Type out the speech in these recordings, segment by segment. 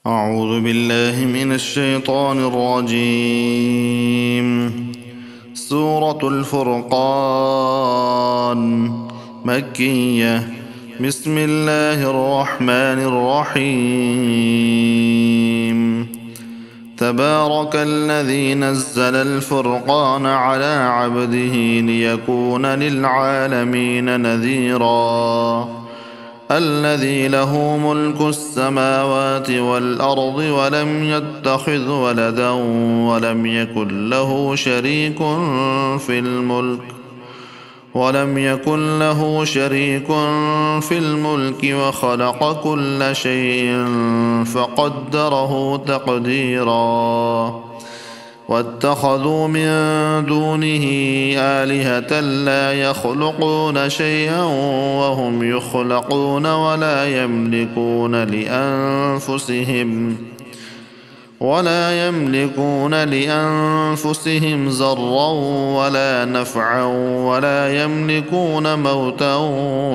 أعوذ بالله من الشيطان الرجيم. سورة الفرقان مكية. بسم الله الرحمن الرحيم. تبارك الذي نزل الفرقان على عبده ليكون للعالمين نذيرا. الذي له ملك السماوات والأرض ولم يتخذ ولدا ولم يكن له شريك في الملك وخلق كل شيء فقدره تقديرا. واتخذوا من دونه آلهة لا يخلقون شيئا وهم يخلقون ولا يملكون لأنفسهم ضرا ولا نفعا ولا يملكون موتا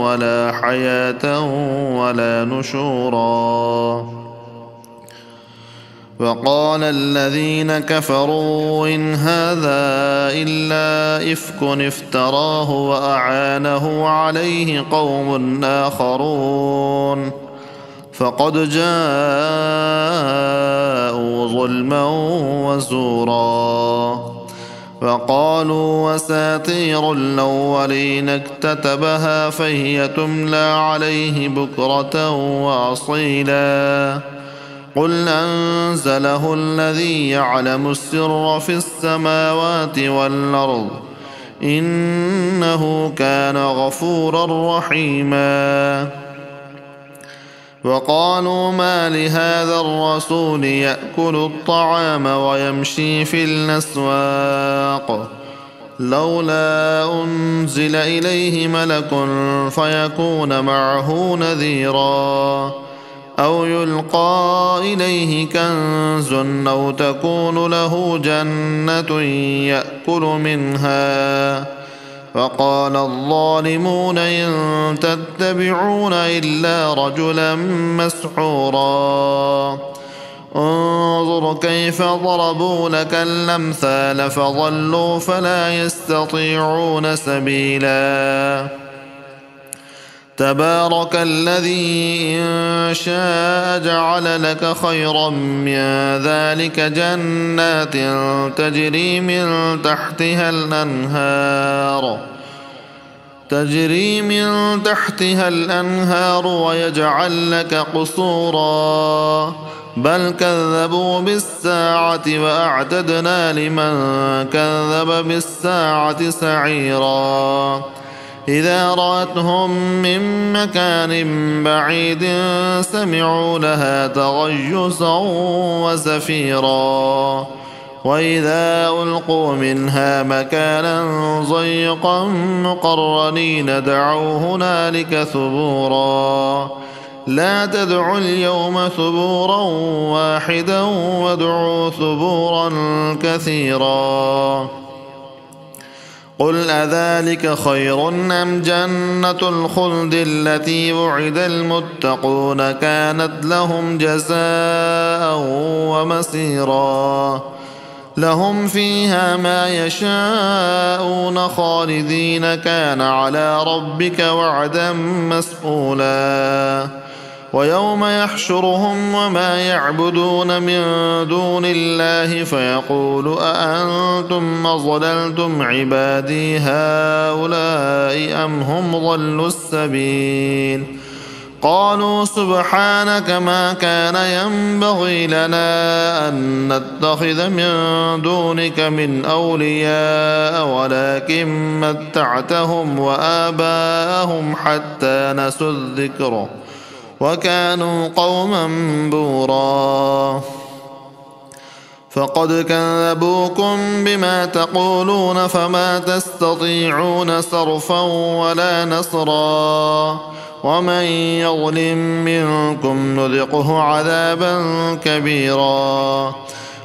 ولا حياة ولا نشورا. وقال الذين كفروا إن هذا إلا إفك افتراه وأعانه عليه قوم آخرون فقد جاءوا ظلما وزورا. وقالوا أساطير الأولين اكتتبها فهي تملى عليه بكرة وأصيلا. قل أنزله الذي يعلم السر في السماوات والأرض إنه كان غفورا رحيما. وقالوا ما لهذا الرسول يأكل الطعام ويمشي في الأسواق لولا أنزل إليه ملك فيكون معه نذيرا أو يلقى إليه كنز أو تكون له جنة يأكل منها. فقال الظالمون إن تتبعون إلا رجلا مسحورا. انظر كيف ضربوا لك الأمثال فضلوا فلا يستطيعون سبيلا. تبارك الذي إن شاء جعل لك خيرا من ذلك جنات تجري من تحتها الأنهار ويجعل لك قصورا بل كذبوا بالساعة وأعتدنا لمن كذب بالساعة سعيرا. إذا رأتهم من مكان بعيد سمعوا لها تغيظا وزفيرا. وإذا ألقوا منها مكانا ضيقا مقرنين دعوا هنالك ثبورا. لا تدعوا اليوم ثبورا واحدا وادعوا ثبورا كثيرا. قل أذلك خير أم جنة الخلد التي وعد المتقون كانت لهم جزاء ومصيرا. لهم فيها ما يشاءون خالدين كان على ربك وعدا مسئولا. ويوم يحشرهم وما يعبدون من دون الله فيقول أأنتم أضللتم عبادي هؤلاء أم هم ضلوا السبيل. قالوا سبحانك ما كان ينبغي لنا أن نتخذ من دونك من أولياء ولكن متعتهم وآباءهم حتى نسوا الذكر وكانوا قوما بورا. فقد كذبوكم بما تقولون فما تستطيعون صرفا ولا نصرا. ومن يظلم منكم نذقه عذابا كبيرا.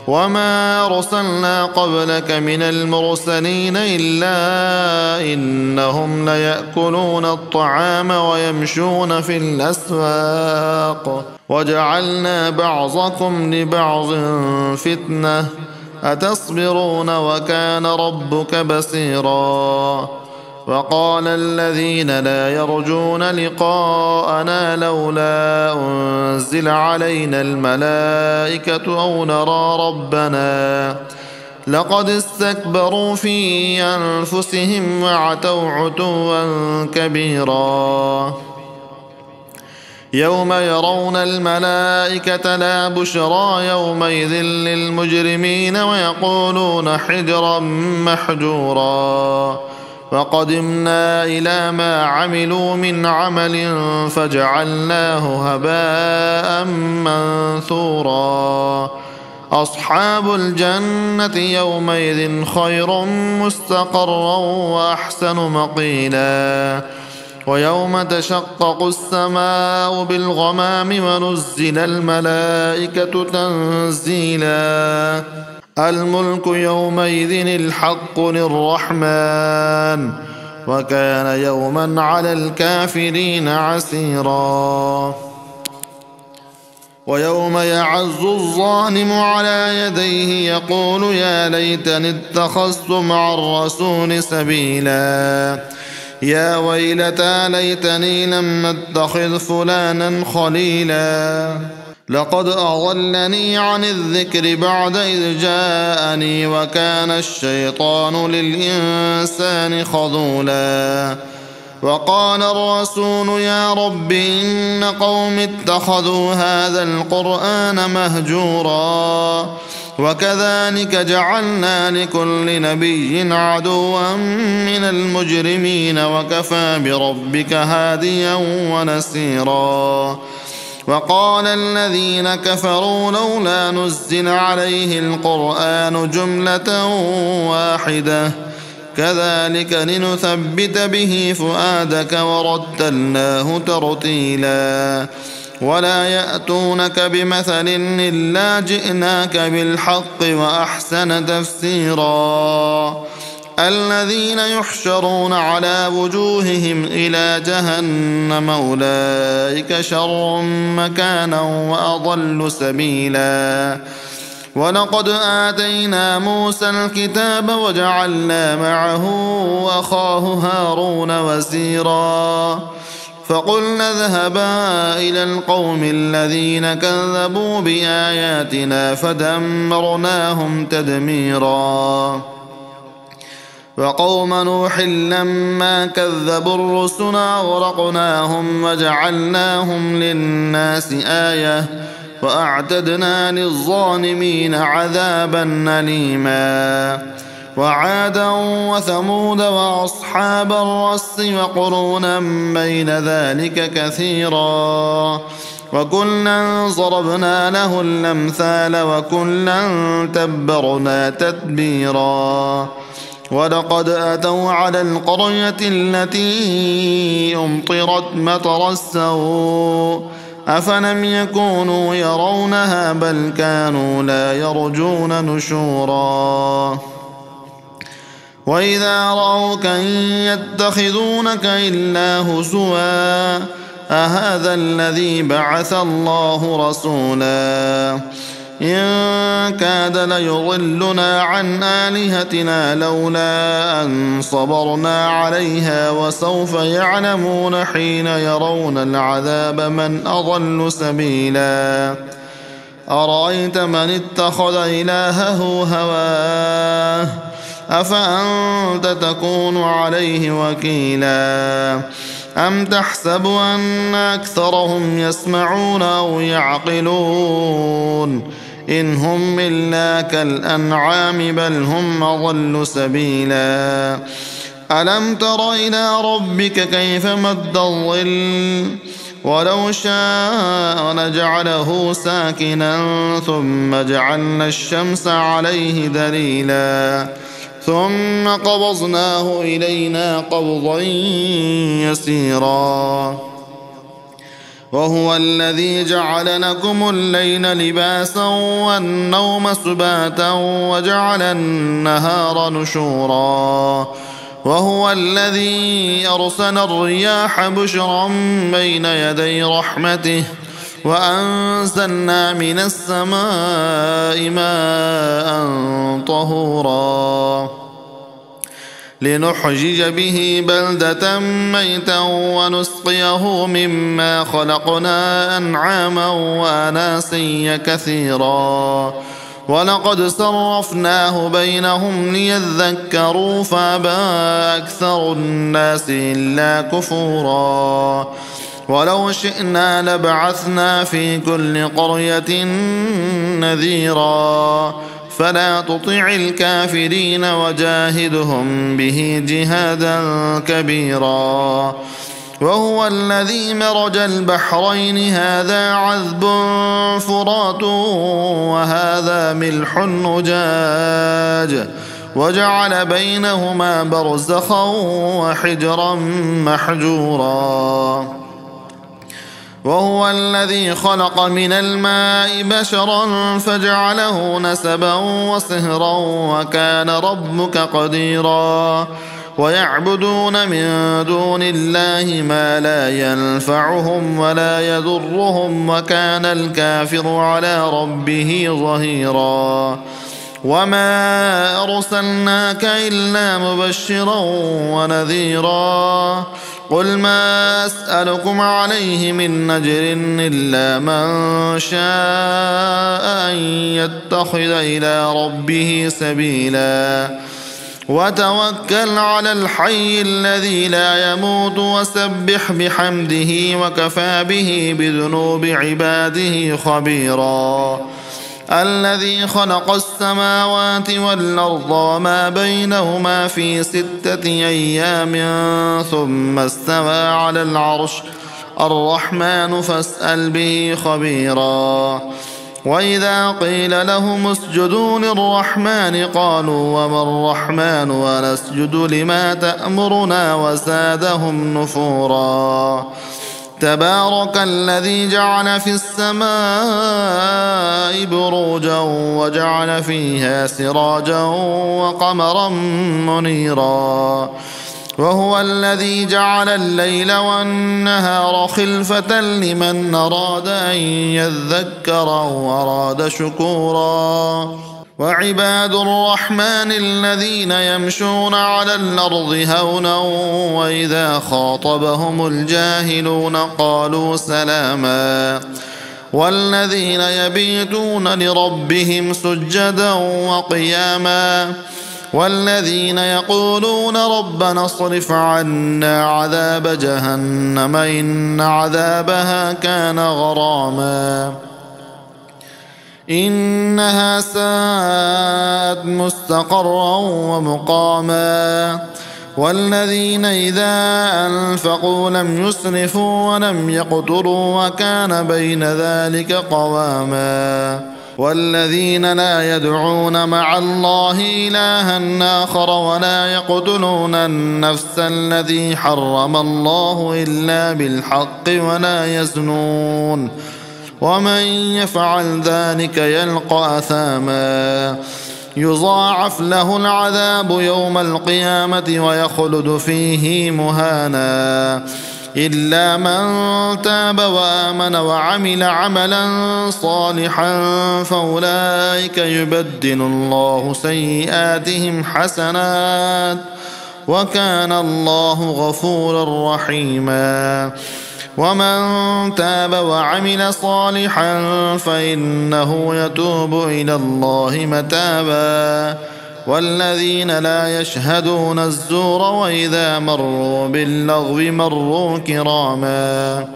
وما أرسلنا قبلك من المرسلين إلا إنهم ليأكلون الطعام ويمشون في الأسواق وجعلنا بعضكم لبعض فتنة أتصبرون وكان ربك بصيرا. وقال الذين لا يرجون لقاءنا لولا أنزل علينا الملائكة أو نرى ربنا لقد استكبروا في أنفسهم وعتوا عتوا كبيرا. يوم يرون الملائكة لا بشرى يومئذ للمجرمين ويقولون حجرا محجورا. وقدمنا إلى ما عملوا من عمل فجعلناه هباء منثورا. أصحاب الجنة يومئذ خير مستقرا وأحسن مقيلا. ويوم تشقق السماء بالغمام ونزل الملائكة تنزيلا. الملك يومئذ الحق للرحمن وكان يوما على الكافرين عسيرا. ويوم يعز الظالم على يديه يقول يا ليتني اتخذت مع الرسول سبيلا. يا ويلتى ليتني لم اتخذ فلانا خليلا. لقد أضلني عن الذكر بعد إذ جاءني وكان الشيطان للإنسان خذولا. وقال الرسول يا رب إن قوم اتخذوا هذا القرآن مهجورا. وكذلك جعلنا لكل نبي عدوا من المجرمين وكفى بربك هاديا ونسيرا. وقال الذين كفروا لولا نزل عليه القرآن جملة واحدة كذلك لنثبت به فؤادك ورتلناه ترتيلا. ولا يأتونك بمثل إلا جئناك بالحق وأحسن تفسيرا. الذين يحشرون على وجوههم إلى جهنم أولئك شر مكانا وأضل سبيلا. ولقد آتينا موسى الكتاب وجعلنا معه أخاه هارون وزيرا. فقلنا اذهبا إلى القوم الذين كذبوا بآياتنا فدمرناهم تدميرا. وقوم نوح لما كذبوا الرسل أغرقناهم وجعلناهم للناس آية وأعتدنا للظالمين عذابا أليما. وعادا وثمود وأصحاب الرس وقرونا بين ذلك كثيرا. وكلا ضربنا له الأمثال وكلا تبرنا تتبيرا. ولقد أتوا على القرية التي أمطرت مطر السوء أفلم يكونوا يرونها بل كانوا لا يرجون نشورا. وإذا رأوك إن يتخذونك إلا هزوا أهذا الذي بعث الله رسولا. إن كاد ليضلنا عن آلهتنا لولا أن صبرنا عليها وسوف يعلمون حين يرون العذاب من أضل سبيلا. أرأيت من اتخذ إلهه هواه أفأنت تكون عليه وكيلا. أم تحسب أن أكثرهم يسمعون أو يعقلون إن هم إلا كالأنعام بل هم أضل سبيلا. ألم تر إلى ربك كيف مد الظل ولو شاء لجعله ساكنا ثم جعلنا الشمس عليه دليلا ثم قبضناه إلينا قبضا يسيرا. وهو الذي جعل لكم الليل لباسا والنوم سباتا وجعل النهار نشورا وهو الذي أرسل الرياح بشرا بين يدي رحمته وأنزلنا من السماء ماء طهورا لنحجج به بلدة ميتا ونسقيه مما خلقنا أنعاما وأناسيا كثيرا ولقد صرفناه بينهم ليذكروا فأبى أكثر الناس إلا كفورا ولو شئنا لبعثنا في كل قرية نذيرا فلا تطع الكافرين وجاهدهم به جهادا كبيرا وهو الذي مرج البحرين هذا عذب فرات وهذا ملح أجاج وجعل بينهما برزخا وحجرا محجورا وهو الذي خلق من الماء بشرا فجعله نسبا وصهرا وكان ربك قديرا ويعبدون من دون الله ما لا ينفعهم ولا يضرهم وكان الكافر على ربه ظهيرا وما أرسلناك إلا مبشرا ونذيرا قل ما أسألكم عليه من أجر إلا من شاء أن يتخذ إلى ربه سبيلا وتوكل على الحي الذي لا يموت وسبح بحمده وكفى به بذنوب عباده خبيرا الذي خلق السماوات والأرض وما بينهما في 6 أيام ثم استوى على العرش الرحمن فاسأل به خبيرا وإذا قيل لهم اسجدوا للرحمن قالوا وما الرحمن ونسجد لما تأمرنا وزادهم نفورا تبارك الذي جعل في السماء بروجا وجعل فيها سراجا وقمرا منيرا وهو الذي جعل الليل والنهار خلفة لمن أراد أن يذكر وأراد شكورا وعباد الرحمن الذين يمشون على الأرض هونا وإذا خاطبهم الجاهلون قالوا سلاما والذين يبيتون لربهم سجدا وقياما والذين يقولون ربنا اصرف عنا عذاب جهنم إن عذابها كان غراما إنها ساءت مستقرا ومقاما والذين إذا أنفقوا لم يسرفوا ولم يقتروا وكان بين ذلك قواما والذين لا يدعون مع الله إلها آخر ولا يقتلون النفس الذي حرم الله إلا بالحق ولا يزنون ومن يفعل ذلك يلقى أثاما يضاعف له العذاب يوم القيامة ويخلد فيه مهانا إلا من تاب وآمن وعمل عملا صالحا فأولئك يبدل الله سيئاتهم حسنات وكان الله غفورا رحيما ومن تاب وعمل صالحا فإنه يتوب إلى الله متابا والذين لا يشهدون الزور وإذا مروا باللغو مروا كراما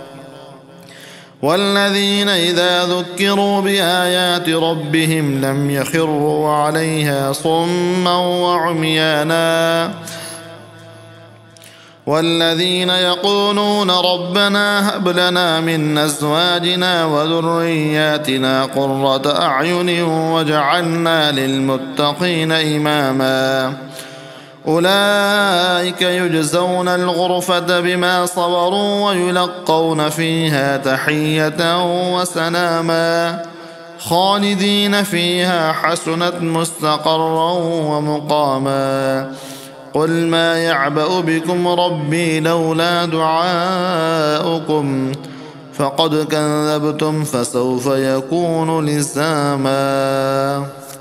والذين إذا ذكروا بآيات ربهم لم يخروا عليها صما وعميانا والذين يقولون ربنا هب لنا من أزواجنا وذرياتنا قرة أعين واجعلنا للمتقين إماما أولئك يجزون الغرفة بما صبروا ويلقون فيها تحية وسلاما خالدين فيها حسنت مستقرا ومقاما قل ما يعبأ بكم ربي لولا دعاؤكم فقد كذبتم فسوف يكون لزاما